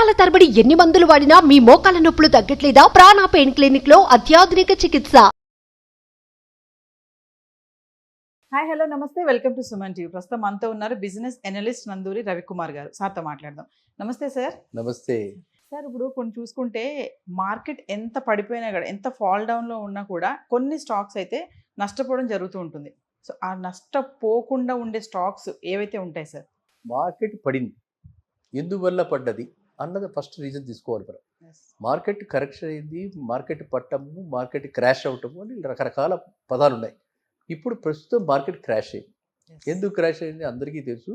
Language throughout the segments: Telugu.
సంవత్సరాల తరబడి ఎన్ని మందులు వాడినా మీ మోకాల నొప్పులు తగ్గట్లేదా? ప్రాణ పెయిన్ క్లినిక్ లో అత్యాధునిక చికిత్స. హాయ్ హలో నమస్తే, వెల్కమ్ టు సుమన్ టీవీ. ప్రస్తుతం మనతో ఉన్నారు బిజినెస్ అనలిస్ట్ నందూరి రవికుమార్ గారు. సార్తో మాట్లాడదాం. నమస్తే సార్. నమస్తే సార్, ఇప్పుడు కొన్ని చూసుకుంటే మార్కెట్ ఎంత పడిపోయినా కూడా, ఎంత ఫాల్ డౌన్లో ఉన్నా కూడా కొన్ని స్టాక్స్ అయితే నష్టపోవడం జరుగుతూ ఉంటుంది. సో ఆ నష్టపోకుండా ఉండే స్టాక్స్ ఏవైతే ఉంటాయి సార్? మార్కెట్ పడింది, ఎందువల్ల పడ్డది అన్నది ఫస్ట్ రీజన్ తీసుకోవాలి. మనం మార్కెట్ కరెక్షన్ అయింది, మార్కెట్ పట్టము, మార్కెట్ క్రాష్ అవటము అని రకరకాల పదాలు ఉన్నాయి. ఇప్పుడు ప్రస్తుతం మార్కెట్ క్రాష్ అయింది. ఎందుకు క్రాష్ అయింది అందరికీ తెలుసు.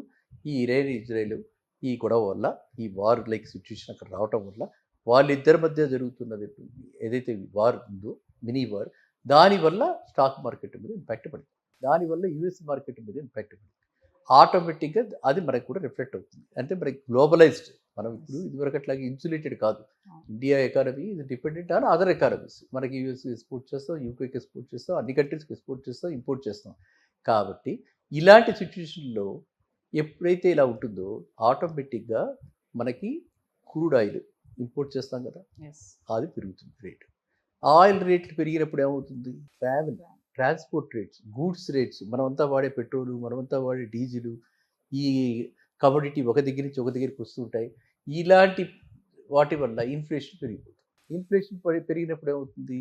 ఈ ఇరాన్ ఇజ్రాయెల్ ఈ గొడవ వల్ల, ఈ వార్ లైక్ సిచ్యువేషన్ అక్కడ రావటం వల్ల, వాళ్ళిద్దరి మధ్య జరుగుతున్నది ఏదైతే వార్ ఉందో, మినీ వార్, దానివల్ల స్టాక్ మార్కెట్ మీద ఇంపాక్ట్ పడింది. దానివల్ల యూఎస్ మార్కెట్ మీద ఇంపాక్ట్ పడింది. ఆటోమేటిక్గా అది మనకు కూడా రిఫ్లెక్ట్ అవుతుంది. అంటే మనకి గ్లోబలైజ్డ్, మనం ఇప్పుడు ఇదివరకు అట్లాగే ఇన్సులేటెడ్ కాదు. ఇండియా ఎకానమీ ఇది డిపెండెంట్ ఆన్ అదర్ ఎకానమీస్. మనకి యూఎస్ ఎక్స్పోర్ట్ చేస్తాం, యూకేకి ఎక్స్పోర్ట్ చేస్తాం, అన్ని కంట్రీస్కి ఎక్స్పోర్ట్ చేస్తాం, ఇంపోర్ట్ చేస్తాం. కాబట్టి ఇలాంటి సిచ్యువేషన్లో ఎప్పుడైతే ఇలా ఉంటుందో ఆటోమేటిక్గా మనకి క్రూడ్ ఆయిల్ ఇంపోర్ట్ చేస్తాం కదా, అది పెరుగుతుంది రేట్. ఆయిల్ రేట్లు పెరిగినప్పుడు ఏమవుతుంది? Travel, transport rates, goods rates, మనమంతా వాడే పెట్రోలు, మనమంతా వాడే డీజిల్, ఈ కమోడిటీ ఒక దగ్గర నుంచి ఒక దగ్గరికి వస్తుంటాయి. ఇలాంటి వాటి వల్ల ఇన్ఫ్లేషన్ పెరిగిపోతుంది. ఇన్ఫ్లేషన్ పెరిగినప్పుడు ఏమవుతుంది?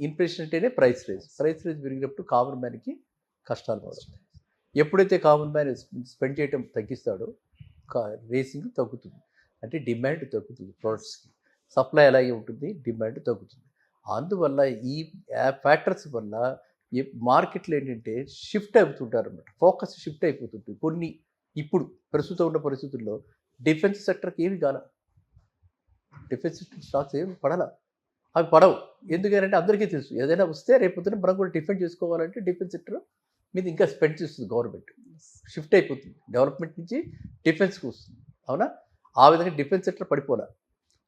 ఇన్ఫ్లేషన్ అంటేనే ప్రైస్ రైజ్. ప్రైస్ రైజ్ పెరిగినప్పుడు కామన్ మ్యాన్కి కష్టాలు పడుతుంది. ఎప్పుడైతే కామన్ మ్యాన్ స్పెండ్ చేయడం తగ్గిస్తాడో రేసింగ్ తగ్గుతుంది. అంటే డిమాండ్ తగ్గుతుంది. ప్రోడక్ట్స్కి సప్లై అలాగే ఉంటుంది, డిమాండ్ తగ్గుతుంది. అందువల్ల ఈ ఫ్యాక్టర్స్ వల్ల మార్కెట్లో ఏంటంటే షిఫ్ట్ అవుతుంటారు అన్నమాట. ఫోకస్ షిఫ్ట్ అయిపోతుంది. కొన్ని ఇప్పుడు ప్రస్తుతం ఉన్న పరిస్థితుల్లో డిఫెన్స్ సెక్టర్కి ఏమి కాల, డిఫెన్స్ స్టాక్స్ ఏమి పడాల, అవి పడవు. ఎందుకంటే అందరికీ తెలుసు ఏదైనా వస్తే రేపొద్దున మనం కూడా డిఫెండ్ చేసుకోవాలంటే డిఫెన్స్ సెక్టర్ మీద ఇంకా స్పెండ్ చేస్తుంది గవర్నమెంట్. షిఫ్ట్ అయిపోతుంది, డెవలప్మెంట్ నుంచి డిఫెన్స్కి వస్తుంది. అవునా? ఆ విధంగా డిఫెన్స్ సెక్టర్ పడిపోలే.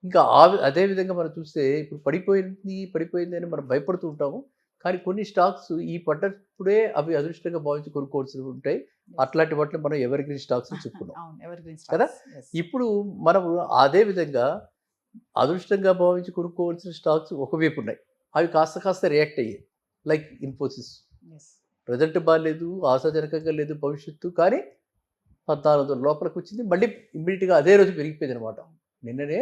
ఇంకా అదేవిధంగా మనం చూస్తే ఇప్పుడు పడిపోయింది అని మనం భయపడుతూ ఉంటాము. కానీ కొన్ని స్టాక్స్ ఈ పడ్డప్పుడే అవి అదృష్టంగా భావించి కొనుక్కోవాల్సి ఉంటాయి. అట్లాంటి వాటిని మనం ఎవర్ గ్రీన్ స్టాక్స్ చెప్పుకున్నాం కదా. ఇప్పుడు మనం అదే విధంగా అదృష్టంగా భావించి కొనుక్కోవాల్సిన స్టాక్స్ ఒకవైపు ఉన్నాయి, అవి కాస్త రియాక్ట్ అయ్యాయి. లైక్ ఇన్ఫోసిస్ ప్రజెంట్ బాగాలేదు, ఆశాజనకంగా లేదు భవిష్యత్తు, కానీ 1400 లోపలికి వచ్చింది. మళ్ళీ ఇమ్మీడియట్గా అదే రోజు పెరిగిపోయింది అనమాట. నిన్ననే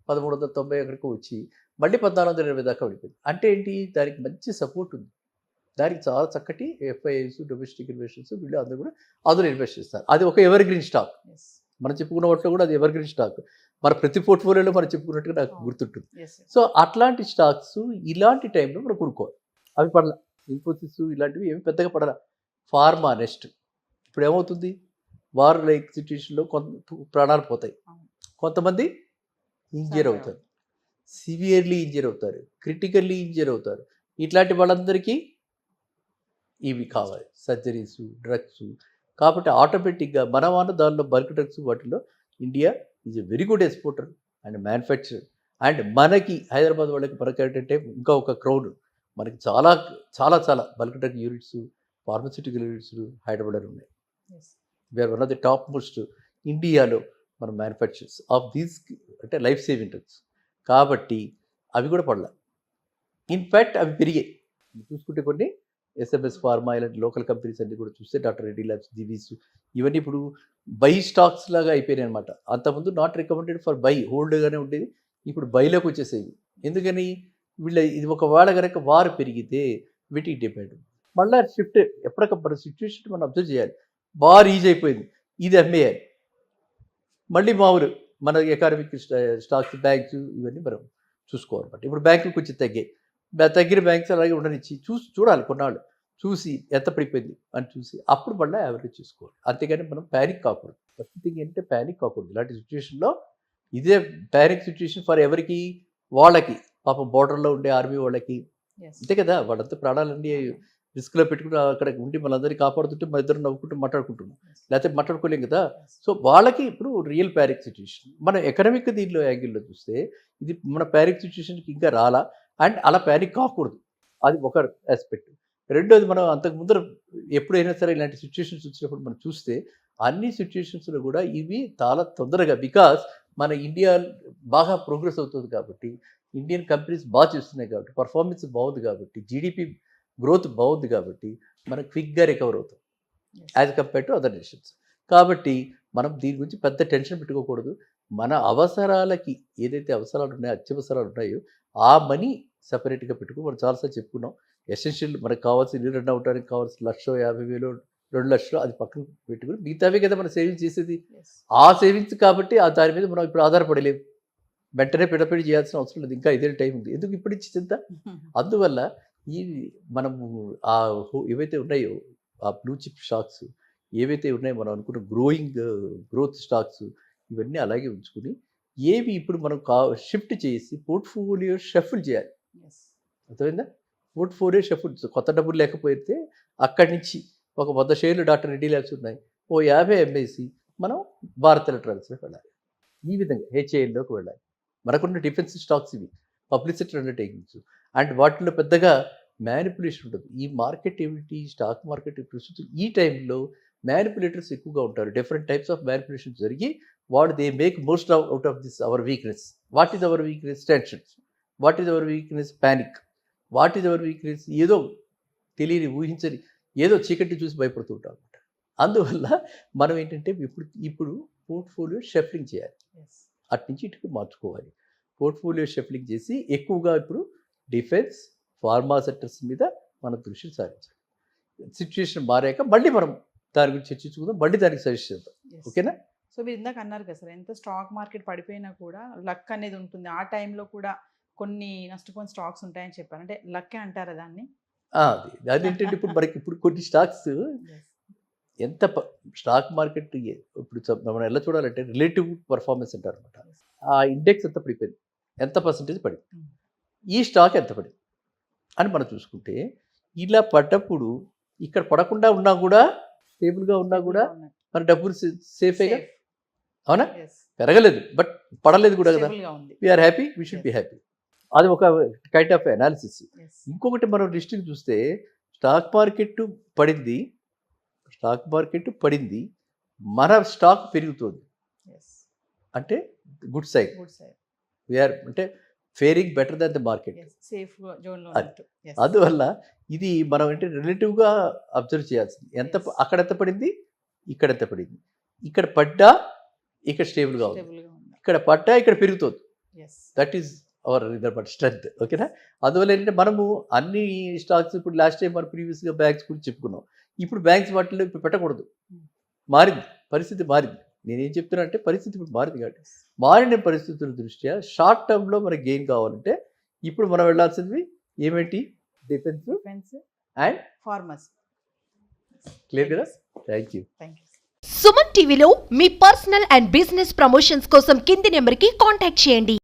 1390 ఎక్కడికి వచ్చి మళ్ళీ 1420 దాకా పడిపోయింది. అంటే ఏంటి? దానికి మంచి సపోర్ట్ ఉంది. దానికి చాలా చక్కటి ఎఫ్ఐఐస్, డొమెస్టిక్ ఇన్వెస్టర్స్, వీళ్ళు అందరూ కూడా అందులో ఇన్వెస్ట్ చేస్తారు. అది ఒక ఎవర్ గ్రీన్ స్టాక్. మనం చెప్పుకున్న వాటిలో కూడా అది ఎవర్ గ్రీన్ స్టాక్. మన ప్రతి పోర్ట్ఫోలియోలో మనం చెప్పుకున్నట్టుగా నాకు గుర్తుంటుంది. సో అట్లాంటి స్టాక్స్ ఇలాంటి టైంలో మనం కొనుక్కోవాలి. అవి పడల, ఇన్ఫోసిస్ ఇలాంటివి ఏమి పెద్దగా పడల. ఫార్మా నెక్స్ట్ ఇప్పుడు ఏమవుతుంది? వార్ లైక్ సిచ్యువేషన్లో కొంత ప్రాణాలు పోతాయి, కొంతమంది ఇంజర్ అవుతారు, సివియర్లీ ఇంజర్ అవుతారు, క్రిటికల్లీ ఇంజర్ అవుతారు. ఇట్లాంటి వాళ్ళందరికీ ఇవి కావాలి, సర్జరీస్, డ్రగ్స్. కాబట్టి ఆటోమేటిక్గా మన దానిలో బల్క్ డ్రగ్స్ వాటిలో India is a very good exporter and manufacturer. And మనకి హైదరాబాద్ వాళ్ళకి మనకి ఏంటంటే ఇంకా ఒక క్రౌడ్, మనకి చాలా చాలా చాలా bulk drug units, pharmaceutical units హైదరాబాద్లో ఉన్నాయి. We're one of the top most ఇండియాలో మన మ్యానుఫ్యాక్చర్స్ ఆఫ్ దీస్, అంటే లైఫ్ సేవింగ్ డ్రగ్స్. కాబట్టి అవి కూడా పడలే. ఇన్ఫ్యాక్ట్ అవి పెరిగాయి. చూసుకుంటే కొన్ని ఎస్ఎంఎస్ ఫార్మా ఇలాంటి లోకల్ కంపెనీస్ అన్ని కూడా చూస్తే డాక్టర్ రెడ్డి ల్యాబ్స్, దివీస్, ఇవన్నీ ఇప్పుడు బై స్టాక్స్ లాగా అయిపోయినాయి అనమాట. అంతకుముందు నాట్ రికమెండెడ్ ఫర్ బై, హోల్డ్గానే ఉండేది. ఇప్పుడు బైలోకి వచ్చేసేవి. ఎందుకని? ఇది ఒకవేళ కనుక వారు పెరిగితే వీటికి డిపెండ్ మళ్ళీ షిఫ్ట్. ఎప్పటికప్పుడు సిచ్యువేషన్ మనం అబ్జర్వ్ చేయాలి. వార్ ఈజ్ అయిపోయింది, ఇది అమ్మేయాలి. మళ్ళీ మామూలు మన ఎకానమిక్ స్టాక్స్, బ్యాంక్స్ ఇవన్నీ మనం చూసుకోవాలన్నమాట. ఇప్పుడు బ్యాంకులు కొంచెం తగ్గిన బ్యాంక్స్ అలాగే ఉండనిచ్చి చూడాలి, కొన్నాళ్ళు చూసి ఎంత పడిపోయింది అని చూసి అప్పుడు మళ్ళీ యావరేజ్ చూసుకోవాలి. అంతేగాని మనం ప్యానిక్ కాకూడదు. ఫస్ట్ థింగ్ ఏంటంటే ప్యానిక్ కాకూడదు. ఇలాంటి సిచ్యువేషన్లో ఇదే ప్యానిక్ సిచ్యువేషన్ ఫర్ ఎవరికి? వాళ్ళకి, పాపం బోర్డర్లో ఉండే ఆర్మీ వాళ్ళకి, అంతే కదా. వాళ్ళంతా ప్రాణాలన్నీ రిస్క్లో పెట్టుకుని అక్కడ ఉండి మనందరినీ కాపాడుతుంటే మన ఇద్దరు నవ్వుకుంటూ మాట్లాడుకుంటున్నాం, లేకపోతే మాట్లాడుకోలేం కదా. సో వాళ్ళకి ఇప్పుడు రియల్ ప్యానిక్ సిచ్యువేషన్. మన ఎకనామిక్ దీనిలో యాంగిల్లో చూస్తే ఇది మన ప్యానిక్ సిచ్యువేషన్కి ఇంకా రాలా. అండ్ అలా ప్యానిక్ కాకూడదు, అది ఒక ఆస్పెక్ట్. రెండోది, మనం అంతకుముందర ఎప్పుడైనా సరే ఇలాంటి సిచ్యువేషన్స్ వచ్చినప్పుడు మనం చూస్తే అన్ని సిచ్యువేషన్స్లో కూడా ఇవి చాలా తొందరగా, బికాస్ మన ఇండియా బాగా ప్రోగ్రెస్ అవుతుంది కాబట్టి, ఇండియన్ కంపెనీస్ బాగా చేస్తున్నాయి కాబట్టి, పర్ఫార్మెన్స్ బాగుంది కాబట్టి, జీడిపి గ్రోత్ బాగుంది కాబట్టి మనం క్విక్గా రికవర్ అవుతాం as compare to other nations. కాబట్టి మనం దీని గురించి పెద్ద టెన్షన్ పెట్టుకోకూడదు. మన అవసరాలకి ఏదైతే అవసరాలు ఉన్నాయో, అత్యవసరాలు ఉన్నాయో ఆ మనీ సపరేట్గా పెట్టుకుని మనం చాలాసార్లు చెప్పుకున్నాం. ఎసెన్షియల్ మనకు కావాల్సిన ఇల్లు రన్ అవడానికి కావాల్సిన 1,50,000 2,00,000 అది పక్కన పెట్టుకుని మిగతావే కదా మనం సేవింగ్స్ చేసేది. ఆ సేవింగ్స్ కాబట్టి దాని మీద మనం ఇప్పుడు ఆధారపడలేము. వెంటనే పిడపిడి చేయాల్సిన అవసరం లేదు. ఇంకా ఇదే టైం ఉంది. ఎందుకు ఇప్పుడు ఇచ్చి చింత? అందువల్ల ఈ మనము ఏవైతే ఉన్నాయో ఆ బ్లూ చిప్ స్టాక్స్ ఏవైతే ఉన్నాయో మనం అనుకున్న గ్రోత్ స్టాక్స్ ఇవన్నీ అలాగే ఉంచుకుని ఏవి ఇప్పుడు మనం షిఫ్ట్ చేసి పోర్ట్ఫోలియో షఫుల్ చేయాలి. అర్థమైందా? Portfolio shuffle. కొత్త డబ్బులు లేకపోతే అక్కడి నుంచి ఒక 100 షేర్లు డాక్టర్ రెడ్డి ల్యాబ్స్ ఉన్నాయి, ఓ 50 అమ్మేసి మనం భారత్ ఎలక్ట్రానిక్స్లోకి వెళ్ళాలి. ఈ విధంగా హెచ్ఏఎల్లోకి వెళ్ళాలి. మనకున్న డిఫెన్స్ స్టాక్స్ ఇవి, పబ్లిసిటీ అండర్టేకింగ్స్, అండ్ వాటిలో పెద్దగా మ్యానిపులేషన్ ఉంటుంది. ఈ మార్కెట్ ఏమిటి, స్టాక్ మార్కెట్ ప్రస్తుతం ఈ టైంలో మ్యానిపులేటర్స్ ఎక్కువగా ఉంటారు. డిఫరెంట్ టైప్స్ ఆఫ్ మ్యానిపులేషన్ జరిగి they make most out of this hour weakness. What is our weakness? Tensions. What is our weakness? Panic. What is our weakness? ఏదో తెలియని ఊహించని ఏదో చీకటి చూసి భయపడుతూ ఉంటాం అనమాట. అందువల్ల మనం ఏంటంటే ఇప్పుడు పోర్ట్ఫోలియో షఫ్లింగ్ చేయాలి. అటు నుంచి ఇటుకు మార్చుకోవాలి. పోర్ట్ఫోలియో షఫ్లింగ్ చేసి ఎక్కువగా ఇప్పుడు డిఫెన్స్, ఫార్మా సెక్టర్స్ మీద మన దృష్టి సారించాలి. సిచ్యుయేషన్ మారాక మళ్ళీ మనం దాని గురించి చర్చించుకుందాం, మళ్ళీ దానికి సజెస్ట్ చేద్దాం. ఓకేనా? సో మీరు ఇందాక అన్నారు కదా సార్, ఎంత స్టాక్ మార్కెట్ పడిపోయినా కూడా లక్ అనేది ఉంటుంది. ఆ టైంలో కూడా కొన్ని నష్టపోయిన స్టాక్స్ ఉంటాయని చెప్పారు. అంటే లక్కే అంటారా దాన్ని? అది ఏంటంటే ఇప్పుడు మనకి ఇప్పుడు కొన్ని స్టాక్స్ ఎంత స్టాక్ మార్కెట్ ఇప్పుడు మనం ఎలా చూడాలంటే రిలేటివ్ పర్ఫార్మెన్స్ అంటారు అనమాట. ఆ ఇండెక్స్ ఎంత పడిపోయింది, ఎంత పర్సెంటేజ్ పడింది, ఈ స్టాక్ ఎంత పడింది అని మనం చూసుకుంటే ఇలా పడ్డప్పుడు ఇక్కడ పడకుండా ఉన్నా కూడా స్టేబుల్గా ఉన్నా కూడా మన డబ్బులు సేఫేగా, అవునా? పెరగలేదు బట్ పడలేదు కూడా కదా. We're happy, we should be happy. అది ఒక కైండ్ ఆఫ్ అనాలిసిస్. ఇంకొకటి మనం లిస్టింగ్ చూస్తే స్టాక్ మార్కెట్ పడింది, మన స్టాక్ పెరుగుతుంది అంటే గుడ్ సైడ్. వీఆర్ అంటే faring better than the market. అందువల్ల ఇది మనం అంటే రిలేటివ్గా అబ్జర్వ్ చేయాల్సింది. అక్కడ ఎంత పడింది, ఇక్కడ ఎంత పడింది. ఇక్కడ పడ్డా ఇక్కడ స్టేబుల్గా ఉంది, ఇక్కడ పడ్డా ఇక్కడ పెరుగుతుంది. That is our strength. ఓకేనా? అందువల్ల ఏంటంటే మనము అన్ని స్టాక్స్ ఇప్పుడు లాస్ట్ టైం మనం ప్రీవియస్గా బ్యాంక్స్ గురించి చెప్పుకున్నాం. ఇప్పుడు బ్యాంక్స్ వాటిలో ఇప్పుడు పెట్టకూడదు. మారింది, పరిస్థితి మారింది. నేనేం చెప్తున్నా అంటే పరిస్థితి ఇప్పుడు మారింది కాబట్టి మారిన పరిస్థితుల దృష్ట్యా షార్ట్ టర్మ్లో మనకి గెయిన్ కావాలంటే ఇప్పుడు మనం వెళ్ళాల్సింది ఏమేంటి? Defence and farmers. క్లియర్ కదా? Thank you. సుమన్ టీవీలో మీ పర్సనల్ అండ్ బిజినెస్ ప్రమోషన్స్ కోసం కింది నెంబర్కి కాంటాక్ట్ చేయండి.